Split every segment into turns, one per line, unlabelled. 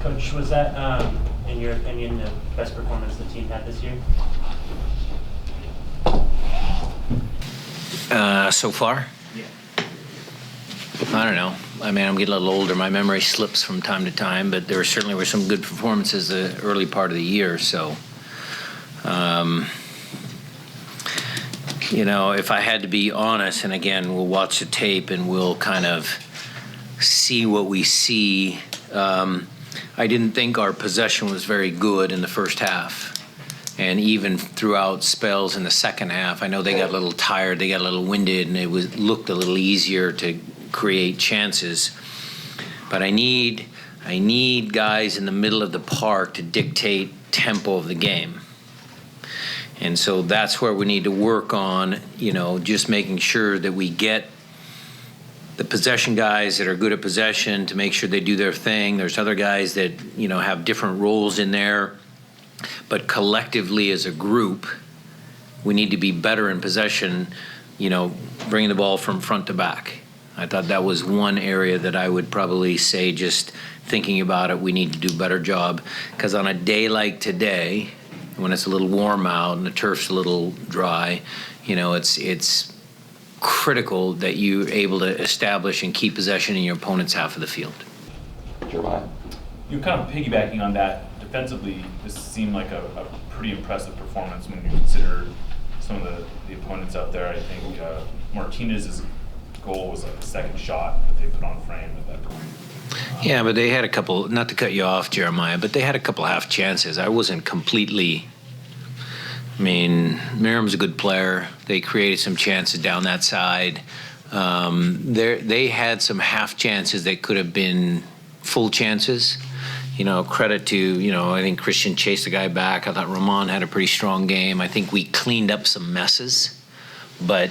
Coach, was that, in your opinion, the best performance the team had this year?
So far?
Yeah.
I don't know. I mean, I'm getting a little older. My memory slips from time to time, but there certainly were some good performances the early part of the year. So, if I had to be honest, and again, we'll watch the tape and we'll kind of see what we see. I didn't think our possession was very good in the first half. And even throughout spells in the second half, I know they got a little tired, they got a little winded, and it looked a little easier to create chances. But I need guys in the middle of the park to dictate tempo of the game. And so that's where we need to work on, just making sure that we get the possession guys that are good at possession to make sure they do their thing. There's other guys that, have different roles in there. But collectively as a group, we need to be better in possession, bringing the ball from front to back. I thought that was one area that I would probably say, just thinking about it, we need to do a better job. Because on a day like today, when it's a little warm out and the turf's a little dry, it's critical that you're able to establish and keep possession in your opponent's half of the field.
Jeremiah?
You're kind of piggybacking on that. Defensively, this seemed like a pretty impressive performance when you consider some of the opponents out there. I think Martinez's goal was like the second shot that they put on frame at that point.
Yeah, but they had a couple, not to cut you off, Jeremiah, but they had a couple half chances. I wasn't completely, Miriam's a good player. They created some chances down that side. They had some half chances that could have been full chances. Credit to, I think Christian chased the guy back. I thought Ramon had a pretty strong game. I think we cleaned up some messes. But,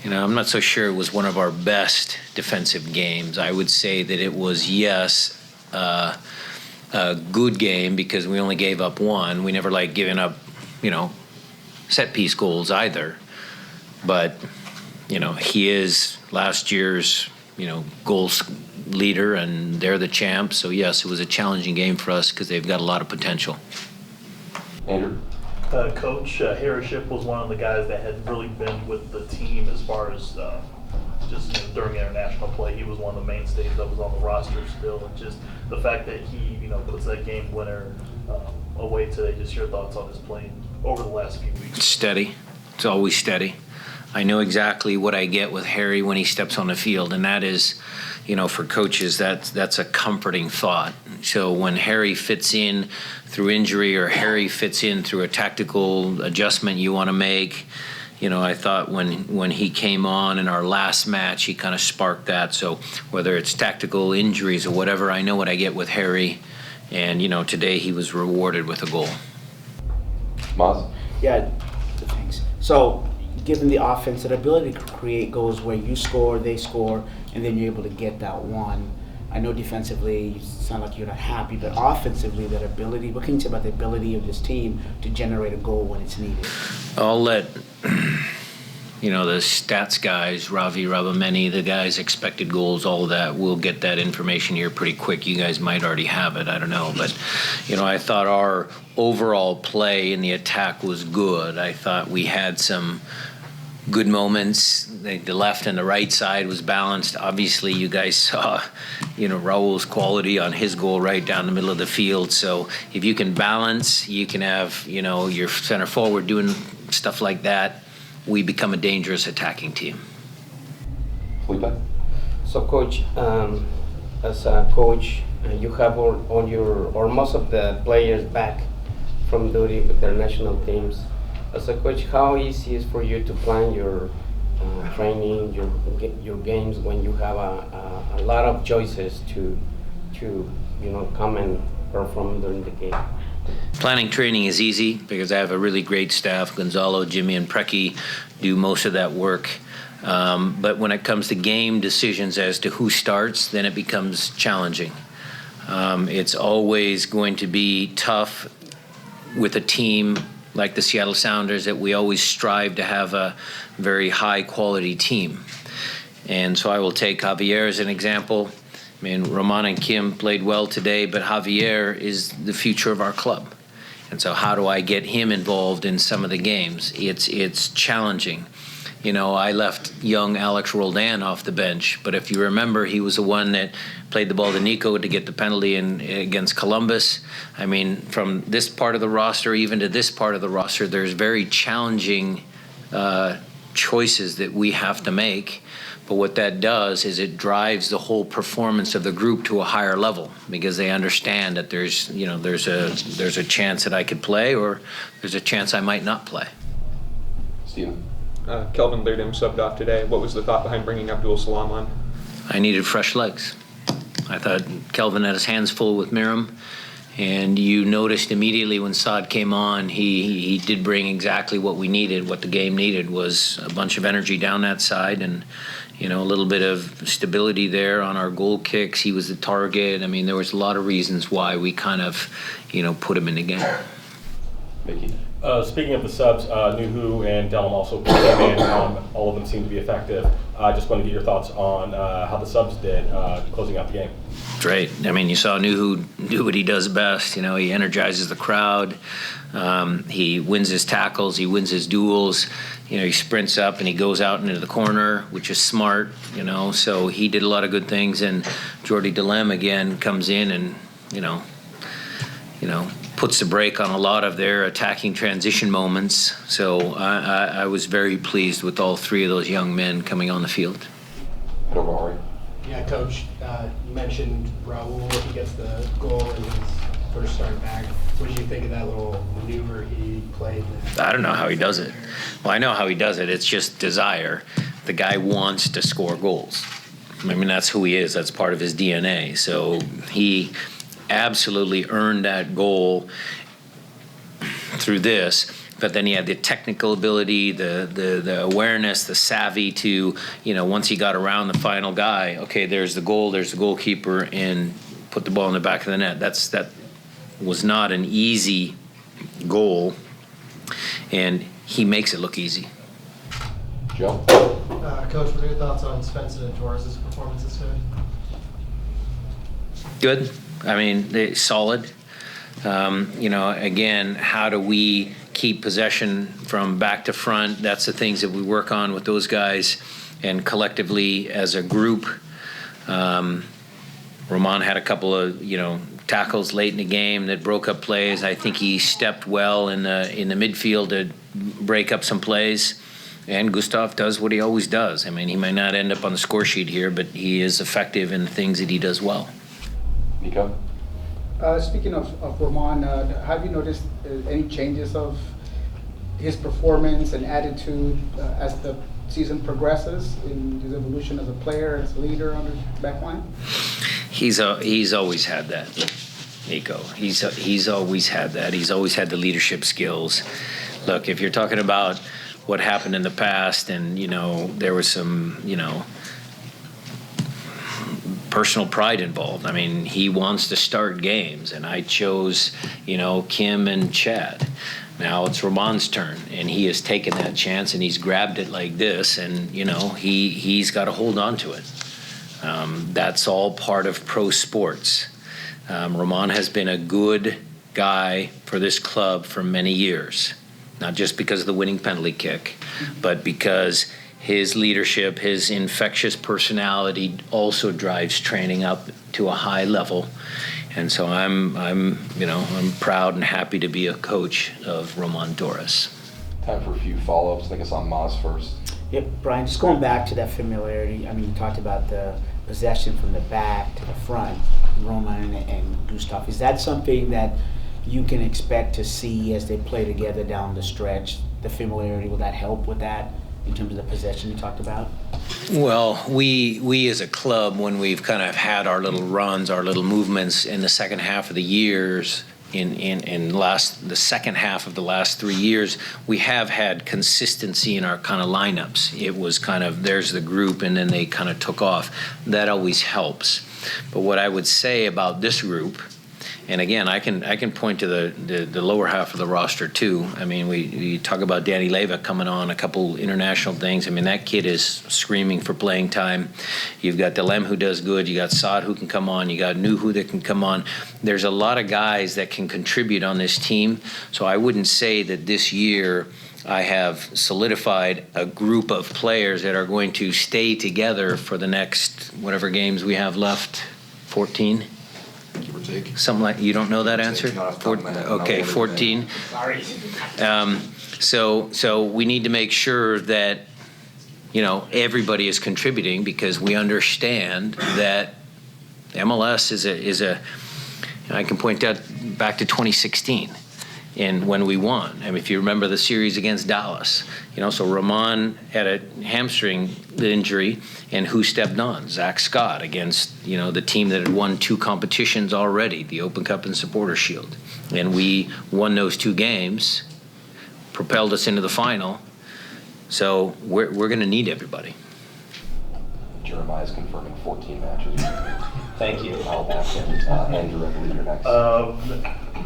I'm not so sure it was one of our best defensive games. I would say that it was, yes, a good game because we only gave up one. We never like giving up, set-piece goals either. But, he is last year's, goals leader, and they're the champs. So yes, it was a challenging game for us because they've got a lot of potential.
Andrew?
Coach Harriship was one of the guys that had really been with the team as far as during international play. He was one of the mainstays that was on the roster still, and just the fact that he puts that game winner away today. Just your thoughts on his playing over the last few weeks.
Steady. It's always steady. I know exactly what I get with Harry when he steps on the field, and that is, for coaches, that's a comforting thought. So when Harry fits in through injury or Harry fits in through a tactical adjustment you want to make, I thought when he came on in our last match, he kind of sparked that. So whether it's tactical injuries or whatever, I know what I get with Harry, and today he was rewarded with a goal.
Maz?
Yeah, thanks. So, given the offense, that ability to create goals where you score, they score, and then you're able to get that one. I know defensively you sound like you're not happy, but offensively, that ability, what can you say about the ability of this team to generate a goal when it's needed?
I'll let, the stats guys, Ravi Rabameni, the guys expected goals, all of that, we'll get that information here pretty quick. You guys might already have it, I don't know. But, I thought our overall play in the attack was good. I thought we had some good moments. The left and the right side was balanced. Obviously, you guys saw, Raul's quality on his goal right down the middle of the field. So if you can balance, you can have, your center forward doing stuff like that, we become a dangerous attacking team.
Felipe?
So, Coach, as a coach, you have all your, or most of the players back from duty with their national teams. As a coach, how easy is for you to plan your training, your games when you have a lot of choices to come and perform during the game?
Planning training is easy because I have a really great staff. Gonzalo, Jimmy, and Preki do most of that work. But when it comes to game decisions as to who starts, then it becomes challenging. It's always going to be tough with a team like the Seattle Sounders that we always strive to have a very high quality team. And so I will take Javier as an example. mean, Roman and Kim played well today, but Javier is the future of our club. And so how do I get him involved in some of the games? It's challenging. You know, I left young Alex Roldan off the bench, but if you remember, he was the one that played the ball to Nico to get the penalty against Columbus. I mean, from this part of the roster even to this part of the roster, there's very challenging choices that we have to make. But what that does is it drives the whole performance of the group to a higher level because they understand that there's a chance that I could play or there's a chance I might not play.
Steven?
Kelvin Leardom subbed off today. What was the thought behind bringing Abdul Salam on?
I needed fresh legs. I thought Kelvin had his hands full with Miram, and you noticed immediately when Saad came on, he did bring exactly what we needed. What the game needed was a bunch of energy down that side and, you know, a little bit of stability there on our goal kicks. He was the target. I mean, there was a lot of reasons why we kind of, you know, put him in the game.
Mickey?
Speaking of the subs, Nuhu and Delham also came in. All of them seem to be effective. I just want to get your thoughts on how the subs did closing out the game.
Great. I mean, you saw Nuhu do what he does best. You know, he energizes the crowd. He wins his tackles. He wins his duels. You know, he sprints up and he goes out into the corner, which is smart, you know. So he did a lot of good things. And Jordi Delem, again, comes in and, you know, puts the brake on a lot of their attacking transition moments. So I was very pleased with all three of those young men coming on the field.
Head over to Ari.
Yeah, Coach, you mentioned Raul, he gets the goal in his first start back. What did you think of that little maneuver he played?
I don't know how he does it. Well, I know how he does it. It's just desire. The guy wants to score goals. I mean, that's who he is. That's part of his DNA. So he absolutely earned that goal through this, but then he had the technical ability, the awareness, the savvy to, you know, once he got around the final guy, okay, there's the goal, there's the goalkeeper, and put the ball in the back of the net. That was not an easy goal, and he makes it look easy.
Joe?
Coach, what are your thoughts on Schmetzer and Torres' performances today?
Good. I mean, they solid. You know, again, how do we keep possession from back to front? That's the things that we work on with those guys and collectively as a group. Roman had a couple of, you know, tackles late in the game that broke up plays. I think he stepped well in the midfield to break up some plays. And Gustav does what he always does. I mean, he might not end up on the score sheet here, but he is effective in the things that he does well.
Nico?
Speaking of Roman, have you noticed any changes of his performance and attitude as the season progresses in his evolution as a player, as a leader on the back line?
He's always had that, Nico. He's always had that. He's always had the leadership skills. Look, if you're talking about what happened in the past and, you know, there was some, you know, personal pride involved. I mean, he wants to start games, and I chose, you know, Kim and Chad. Now it's Roman's turn, and he has taken that chance, and he's grabbed it like this, and, you know, he's got to hold on to it. That's all part of pro sports. Roman has been a good guy for this club for many years, not just because of the winning penalty kick, but because his leadership, his infectious personality also drives training up to a high level. And so I'm proud and happy to be a coach of Roman Torres.
Time for a few follow-ups. I think it's on Maz first.
Yep, Brian, just going back to that familiarity, I mean, you talked about the possession from the back to the front, Roman and Gustav. Is that something that you can expect to see as they play together down the stretch? The familiarity, will that help with that in terms of the possession you talked about?
Well, we as a club, when we've kind of had our little runs, our little movements in the second half of the years, the second half of the last 3 years, we have had consistency in our kind of lineups. It was kind of, there's the group, and then they kind of took off. That always helps. But what I would say about this group And again, I can point to the lower half of the roster too. I mean, we talk about Danny Leva coming on, a couple international things. I mean, that kid is screaming for playing time. You've got Delem who does good. You got Saad who can come on. You got Nuhu that can come on. There's a lot of guys that can contribute on this team. So I wouldn't say that this year I have solidified a group of players that are going to stay together for the next whatever games we have left, 14?
Give or take.
Something like, you don't know that answer?
No, off the top of my head.
Okay,
No,
14.
Sorry.
So we need to make sure that, everybody is contributing, because we understand that MLS is a I can point that back to 2016 and when we won. I mean, if you remember the series against Dallas, so Ramon had a hamstring injury, and who stepped on? Zach Scott against, the team that had won 2 competitions already, the Open Cup and Supporter Shield. And we won those 2 games, propelled us into the final. So we're going to need everybody.
Jeremiah's confirming 14 matches.
Thank you.
I'll back him. Andrew, I believe you're next.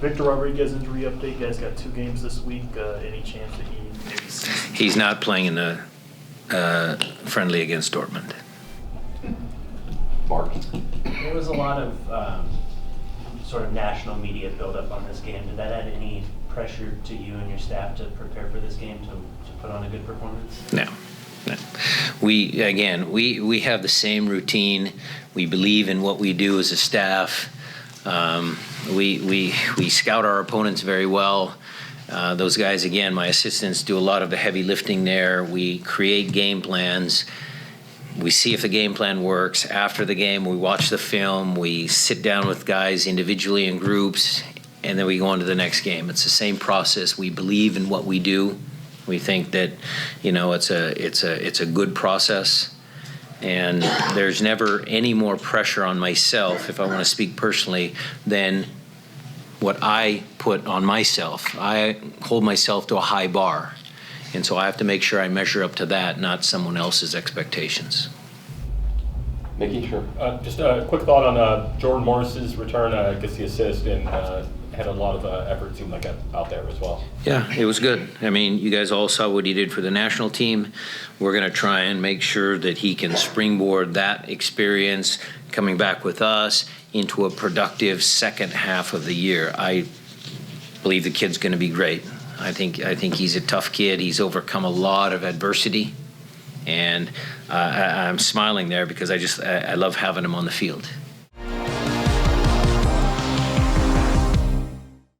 Victor Rodriguez injury update. Guys got 2 games this week. Any chance that he maybe sees?
He's not playing in the friendly against Dortmund.
Mark?
There was a lot of sort of national media buildup on this game. Did that add any pressure to you and your staff to prepare for this game, to put on a good performance?
No. We have the same routine. We believe in what we do as a staff. We scout our opponents very well. Those guys, again, my assistants do a lot of the heavy lifting there. We create game plans. We see if the game plan works. After the game, we watch the film. We sit down with guys individually in groups, and then we go on to the next game. It's the same process. We believe in what we do. We think that, it's a good process, and there's never any more pressure on myself, if I want to speak personally, than what I put on myself. I hold myself to a high bar, and so I have to make sure I measure up to that, not someone else's expectations.
Mickey, sure.
Just a quick thought on Jordan Morris's return. Gets the assist and had a lot of effort, seemed like, out there as well.
Yeah, it was good. I mean, you guys all saw what he did for the national team. We're going to try and make sure that he can springboard that experience coming back with us into a productive second half of the year. I believe the kid's going to be great. I think he's a tough kid. He's overcome a lot of adversity, and I'm smiling there because I love having him on the field.